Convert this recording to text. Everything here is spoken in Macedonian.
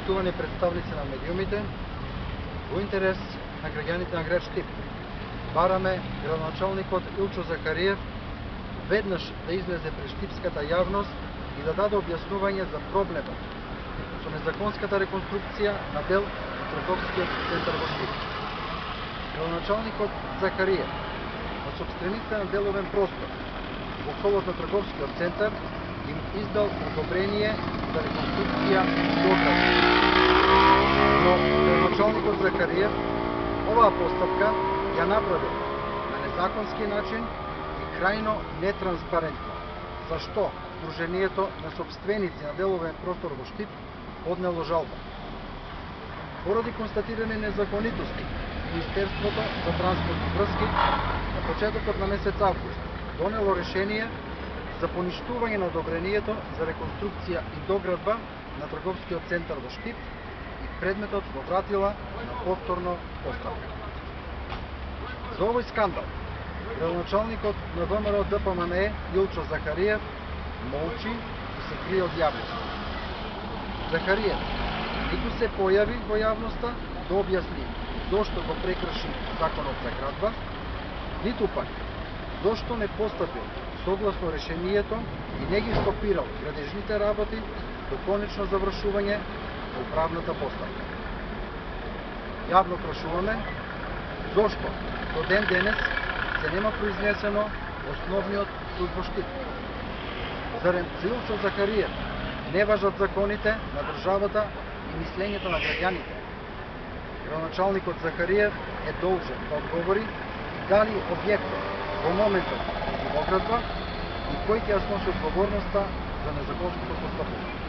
Поштувани представници на медиумите, во интерес на граѓаните на град Штип, бараме градоначалникот Илчо Захариев веднаш да излезе пред штипската јавност и да даде објаснување за проблемот со незаконската реконструкција на дел од трговскиот центар во Штип. Градоначалникот Захариев, од сопствениците на деловен простор во околот на трговскиот центар, им издал одобрение за реконструкција и доградба. Но градоначалникот Захариев оваа постапка ја направил на незаконски начин и крајно нетранспарентно, за што Сдруженијето на сопственици на деловен простор во Штип поднело жалба. Поради констатирани незаконитости, Министерството за транспортни врски на почетокот на месец август донело решение за поништување на одобрението за реконструкција и доградба на трговскиот центар во Штип и предметот го вратила на повторно поставка. За овој скандал, градоначалникот на ВМРО ДПМНЕ Илчо Захариев молчи и се крие од јавноста. Захариев ниту се појави во јавноста да објасни зошто го прекрши законот за градба, ниту пак зошто не постапил согласно решението и не ги стопирал градежните работи до конечно завршување на управната постапка. Јавно прашуваме зошто до ден денес се нема произнесено основниот суд во Штип. Зарем за Илчо Захариев не важат законите на државата и мислењето на граѓаните? Градоначалникот Захариев е должен да одговори дали објектот во моментот е доградба и кој ќе ја сноси одговорноста за незаконското постапување.